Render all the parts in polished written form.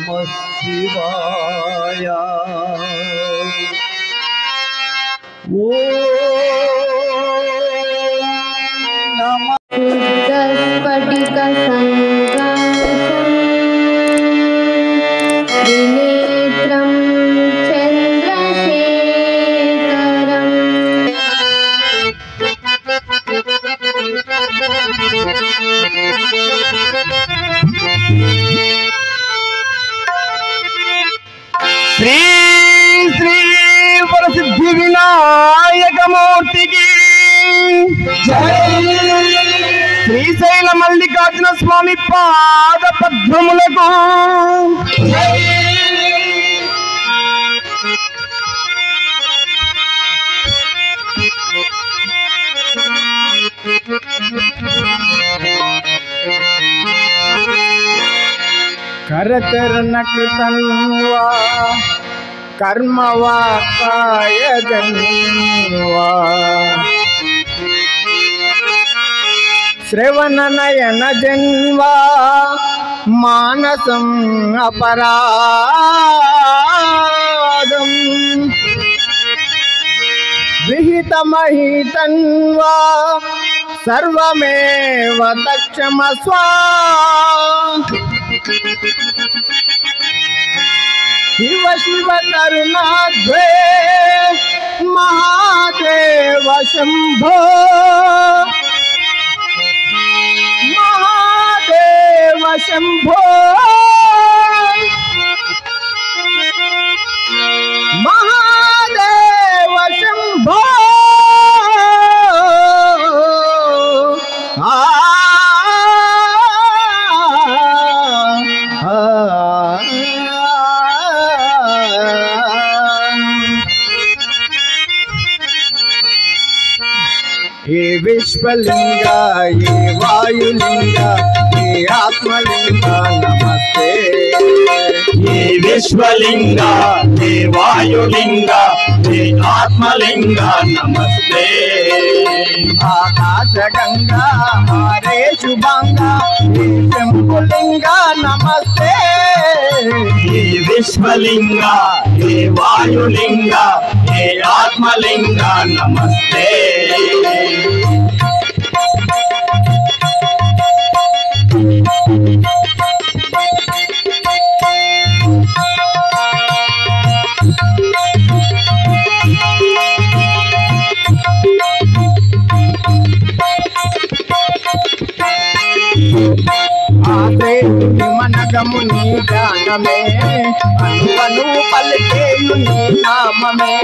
నమః శివాయ. त्रिनेत्रं चन्द्रशेखरम् శ్రీ శ్రీ వరసిద్ధి వినాయకమూర్తికి శ్రీశైల మల్లికార్జున స్వామి పాద పద్మములకు करचरण कृतन्वा कर्मवा कायजन्वा श्रवण नयन जन्वा मानसं अपराधम् विहितमहितन्वा सर्वमेव तक्षमस्व शिव शिव करुणाद्वे महादेव शंभो महादेव शंभो महादेव शंभो ये विश्वलिंगा ये वायुलिंगा ये आत्मलिंगा नमस्ते. ये विश्वलिंगा ये वायुलिंगा ये आत्मलिंगा नमस्ते. आकाश गंगा हरे शुभांगा ये शंभुलिंगा नमस्ते. ये विश्वलिंगा ये वायुलिंगा ये आत्मलिंगा नमस्ते. आसे मनगमुनि जान में अनु पलके नी नाम में.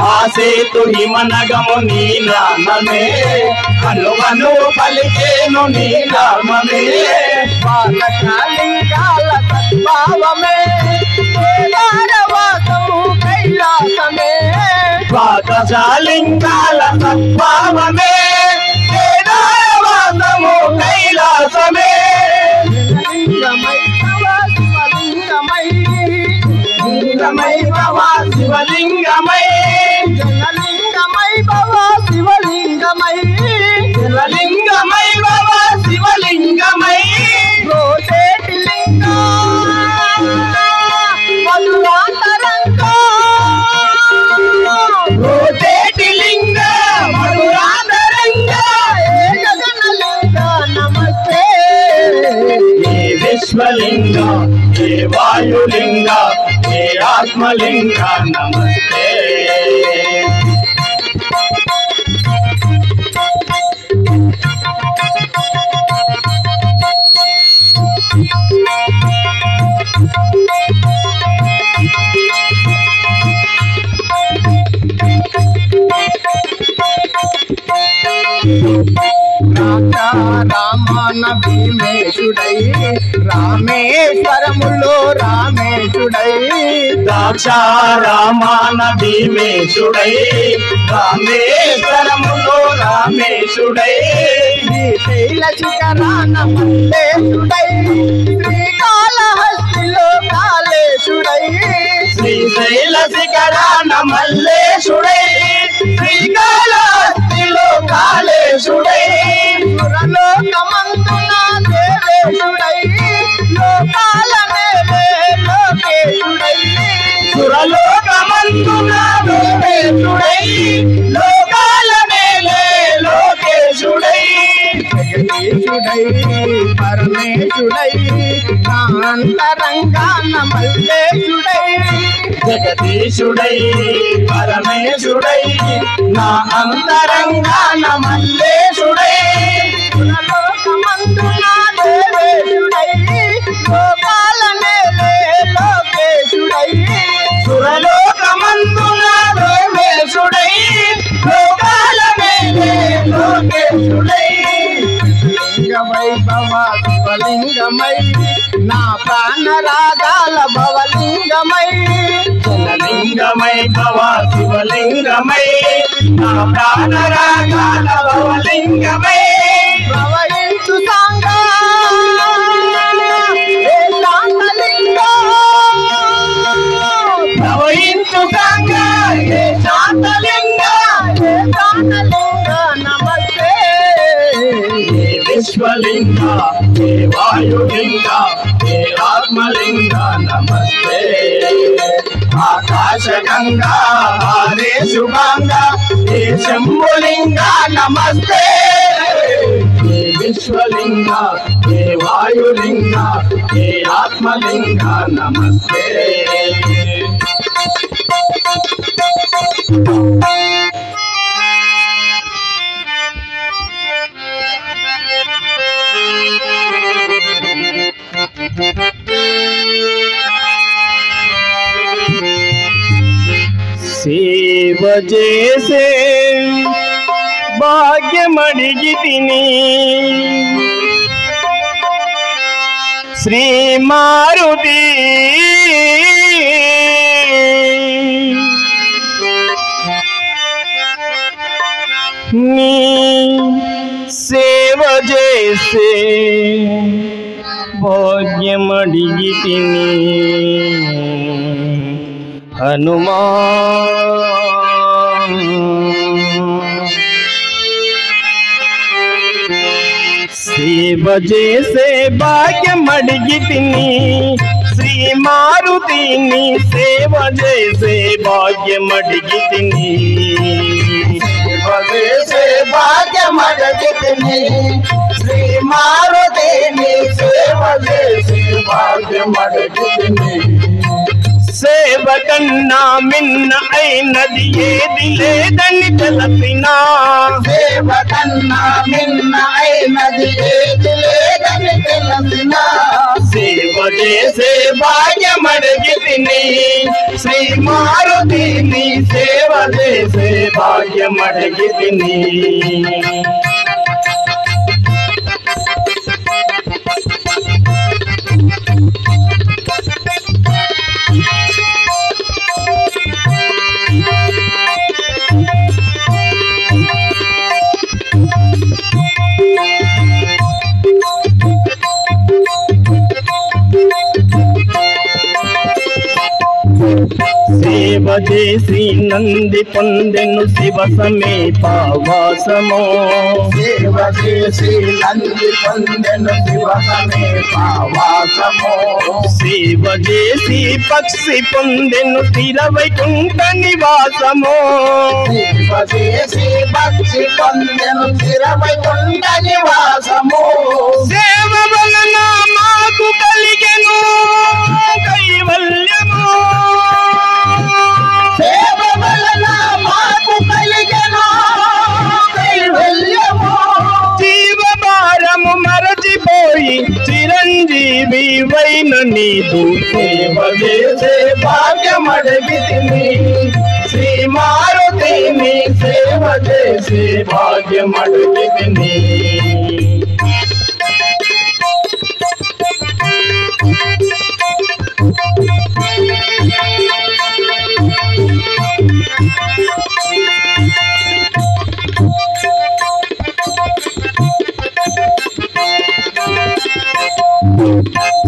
आसे तुहि मनगमुनि नाम में अनु पलके नी नाम में. बालकालिंगाल सद्भाव में केदारवासमु कैलास में. बालकालिंगाल सद्भाव में केदारवासमु कैलास में. लिंगमय भवा शिवलिंगमय जनलिंगमय भवा शिवलिंगमय शिवलिंगमय भवा शिवलिंगमय. रोटेट लिंगा मधुरांतरंगा रोटेट लिंग मधुरांतरंगा गगनलिंगा नमस्ते. ये विश्वलिंग ये वायुलिंग ये आत्मलिंग नमस्ते. రామన భీమేశుడై రామేశ్వరములో రామేశుడై. దాక్ష రామాన భీమేశుడై రామేశ్వరములో రామేశుడై. శ్రీశైల శిఖరాన మల్లేశుడై శ్రీకాళహస్తిలో కాళేశుడై. శ్రీశైల శిఖరాన మల్లేశుడై శ్రీకాళహస్తిలో కాళేశుడై. సురలోకమందున దేవేశుడై లోకాల నేలే పరమేశుడై నా అంతరంగాన మల్లేశుడై జగదీశుడై పరమేశుడై నా అంతరంగాన మల్లేశుడై లోకమందున దేవేశుడై లోకాల నేలే లోకేశుడై సురలోకమందున దేవేశుడై లోకాల నేలే లోకేశుడై లింగ వైభవ శివలింగమై నా ప్రాణరాగాల భవలింగమై జనలింగమై భవ శివలింగమై నా ప్రాణరాగాల భవలింగమై ప్రవహించు సాంగా ఏ శాంతలింగ ప్రవహించు గంగా ఏ శాంతలింగ ఏ శాంతలింగ నమస్తే ఏ విశ్వలింగ ఏ వాయులింగ ఏ ఆత్మలింగ నమస్తే ఆకాశ గంగా ఆదేశు గంగా ఏ శంభులింగ నమస్తే ఏ విశ్వలింగ ఏ వాయులింగ ఏ ఆత్మలింగ నమస్తే సేవ చేసే భాగ్యమడిగి తిని శ్రీ మారుతి నీ సేవ చేసే భాగ్యమడిగి తిని హనుమా సేవ చేసే భాగ్యమడిగి తిని శ్రీ మారుతిని సేవ చేసే భాగ్యమడిగి తిని సేవ చేసే భాగ్యమడిగి తిని శ్రీ మారుతిని సేవ చేసే భాగ్యమడిగి తిని సేవ కన్నా మిన్న అయినది ఏది లేదని తెలిసినా సేవ కన్నా మిన్న అయినది ఏది లేదని తెలిసిన సేవ చేసే భాగ్యమడిగి తిని శ్రీ మారుతిని సేవ చేసే భాగ్యమడిగి తిని సేవ చేసి నంది పొందెను శివ సమీపవాసము సేవ చేసి నంది పొందెను శివ సమీపవాసము సేవ చేసి పక్షి పొందెను స్థిర వైకుంఠ నివాసము సేవ చేసి పక్షి పొందెను స్థిర వైకుంఠ నివాసము సేవ వలన మాకు కలిగెను కైవల్యము సేవ వలన మాకు కలిగెను కైవల్యము జీవ భారము మరచిపోయి చిరంజీవి వైన నీదు సేవ చేసే భాగ్యమడిగి తిని శ్రీ మారుతిని సేవ చేసే భాగ్యమడిగి తిని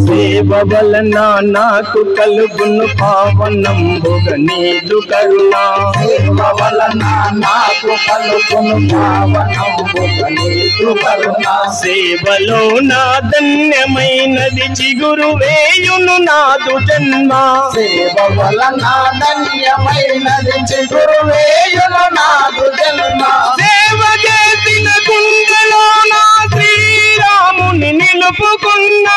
సేవ వలన నాకు కలుగును పావనంబుగ నీదు కరుణ సేవ వలన నాకు కలుగును పావనంబుగ నీదు కరుణ సేవలో నా ధన్యమైనది చిగురు వేయును నాదు జన్మ సేవ వలన ధన్యమైనది చిగురు వేయును నాదు జన్మ సేవ చేసిన గుండెలో నా శ్రీ శ్రీరాముని నిలుపుకున్నా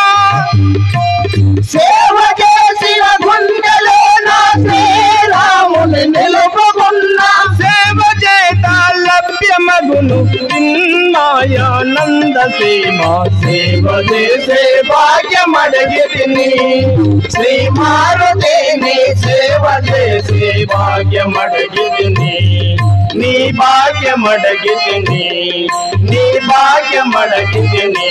సేవ చేసిన గుండెలోన శ్రీరాముని నిలుపుకున్నా సేవ చేత లభ్యమగును చిన్మాయానంద సీమ సేవ చేసే భాగ్యమడగిరిని శ్రీ మారుతిని సేవ చేసే భాగ్యమడగితిని నీ భాగ్యమడగితిని నీ భాగ్యమడగితిని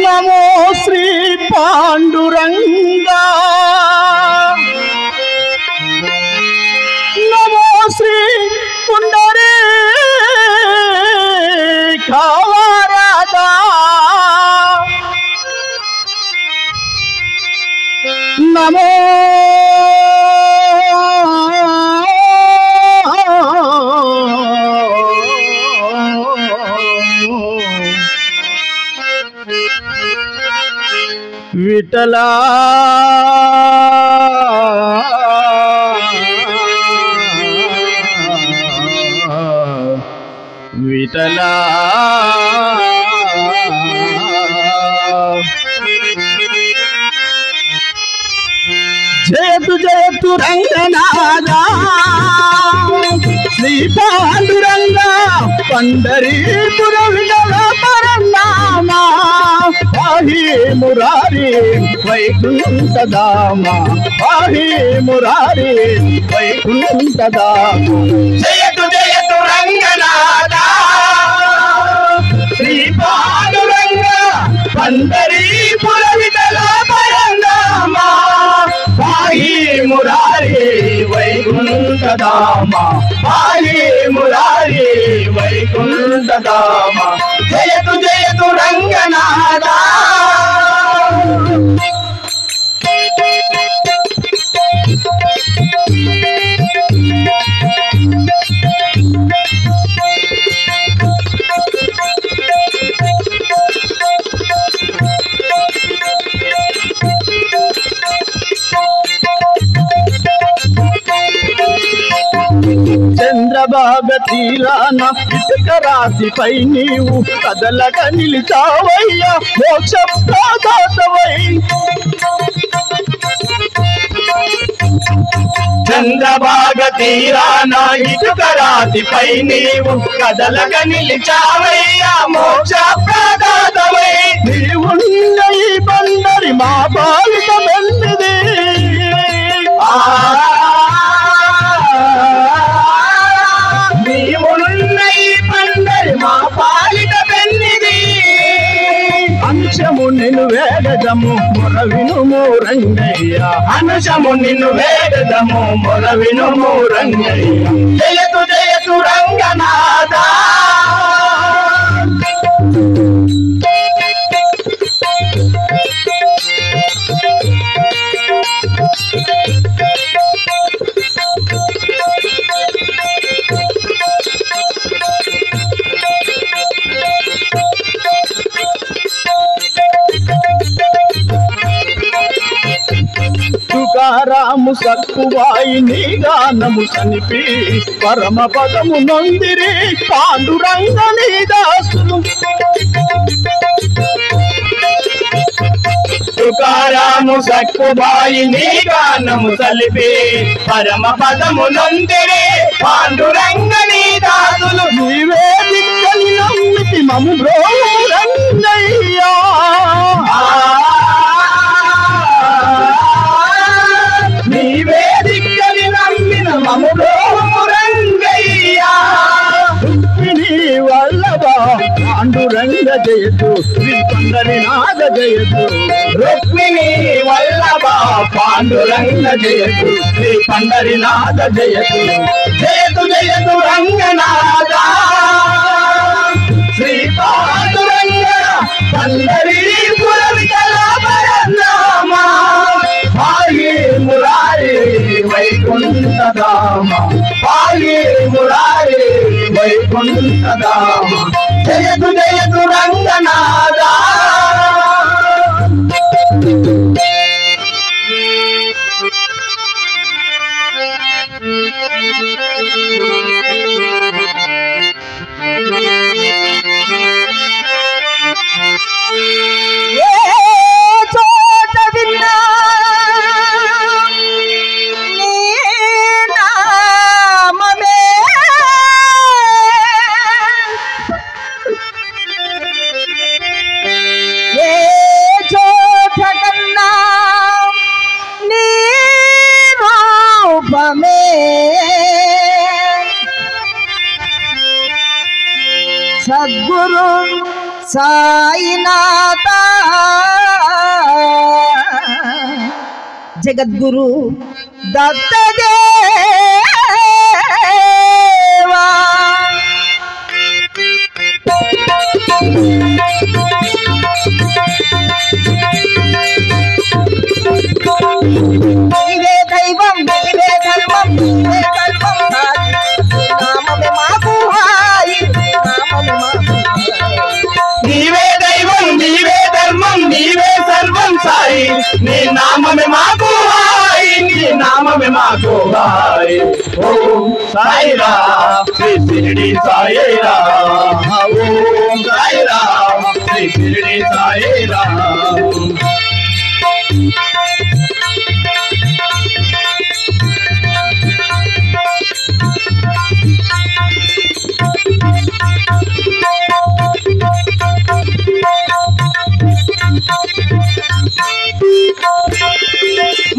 నమో శ్రీ పాండురంగా నమో శ్రీ పుండరీకావరదా నమో విఠలా విఠలా జయతు జయతు రంగనాథా శ్రీ పాండురంగా పండరీపుర విఠల పరనామా పాహి మురారి వైకుంఠధామ పాహి మురారి వైకుంఠధామ జయతు జయతు రంగనాథా శ్రీ పాండురంగ పండరీపుర విఠల పరనామ పాహి మురారి వైకుంఠధామ పాహి మురారి వైకుంఠధామ జయతు జయతు రంగనాథా చంద్రబాగ తీరాన ఇటుక రాశిపై నీవు కదలక నిలిచావయ్యా మోక్ష ప్రదాతవై చంద్రబాగ తీరాన ఇటుక రాశిపై నీవు కదలక నిలిచావయ్యా మోక్ష ప్రదాతవై నీవున్న ఈ బందరి మా బాలిక బందిది నీవున్న ఈ పండరి మా పాలిట పెన్నిది అంశము నిన్ను వేడదము మొరవినుము రంగయ్య అంశము నిన్ను వేడదము మొరవినుము రంగయ్య జయతు జయతు రంగనాథా తుకారాము సక్కువాయి నీ గానము సనిపి పరమ పదము నొందిరి పాండురంగ నీ దాసులు తుకారాము సక్కువాయి నీ గానము సలిపి పరమ పదము నొందిరి పాండురంగ నీ దాసులు నీవే దిక్కని నమ్మితి మము బ్రోవు రంగయ్యా నీవే దిక్కని నమ్మిన మము బ్రోవు రంగయ్యా రుక్మిణీ వల్లభ పాండురంగ జయతు శ్రీ పండరినాథ జయతు రుక్మిణీ వల్లభ పాండురంగ జయతు శ్రీ పండరినాథ జయతు జయతు జయతు రంగనాథా శ్రీ పాండురంగ పండరీపుర విఠల పరనామ పాహి మురారి వైకుంఠధామ పాహి మురారి వైకుంఠ వైకుంఠదా జయతు జయతు రంగనాథా సద్గురు సాయినాథ జగద్గురు దత్తదేవా నీవే దైవం నీవే ధర్మం నీవే కల్పం నామమే మాకు హాయి నామమే మాకు నీవే దైవం నీవే ధర్మం నీవే సర్వం సాయి నీ నామమే మాకు హాయి నీ నామమే మాకు హాయి ఓం సాయిరా శ్రీ షిరిడి సాయిరా ఓం సాయిరా శ్రీ షిరిడి సాయిరా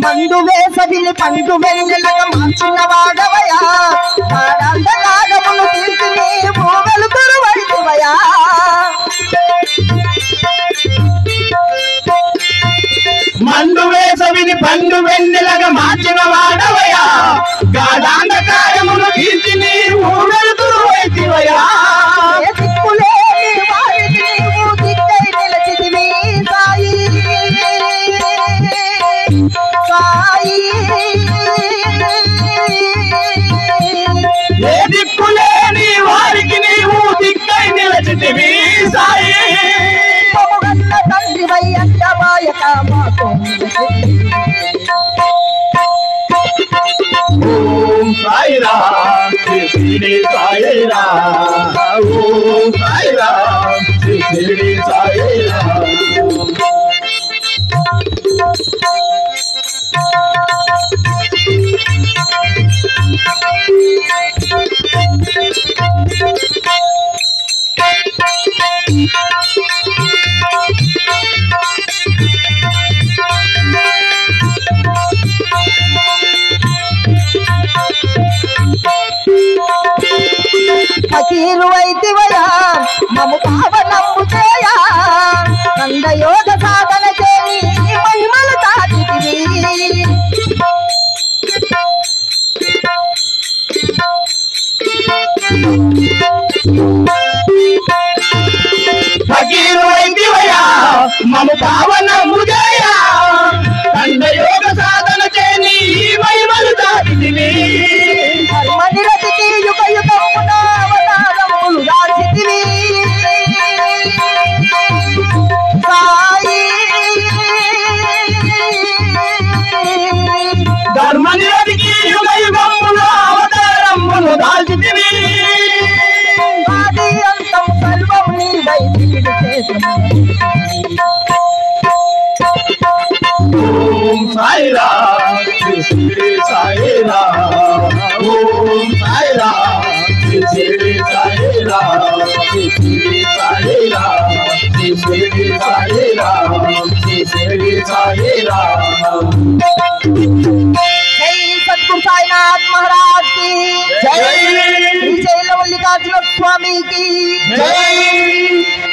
మండు వేసవిని పండు వెన్నెలగా మార్చిన వాడవయా వాడందకాలమును తీర్చి నీవు వెలుతురు వైదివయా మండు వేసవిని పండు వెన్నెలగా మార్చిన వాడవయా గాఢాంధకారమును తీర్చి నీవు వెలుతురు వైదివయా ఏ దిక్కులేని వారికి నీవు దిక్కై నిలచితివి సాయి సాయి ఏ దిక్కులేని వారికి నీవు దిక్కై నిలచితివి సాయి పొముగన్న తండ్రివై అంటమాయక మాతో ఓం సాయిరా శ్రీ షిరిడి సాయిరా ఓం సాయిరా శ్రీ షిరిడి సాయిరా ఫకీరు వైదివయా మము పావనము చేయా నందయోగ సాధన చేయి మహిమలు తాకితివి ఫకీరు వైదివయా మమ పావనము జయా దండయోగ సాధన చేని మహిమలు దాటితివి ధర్మ నిరతికి యుగ యుగమున అవతారములు దాచితివి సాయి ధర్మ నిరతికి యుగ యుగములో అవతారములు దాల్చితివి ఆది అంతం సర్వం నీవై దిగిడి చేతులు ఓం సాయిరా శ్రీ షిరిడి సాయిరా ఓం సాయిరా శ్రీ షిరిడి సాయిరా శ్రీ షిరిడి సాయిరా శ్రీ షిరిడి సాయిరా శ్రీ షిరిడి సాయిరా జై సద్గురు సాయినాథ్ మహారాజ్ की జై శ్రీ శైల మల్లికార్జున స్వామి की జై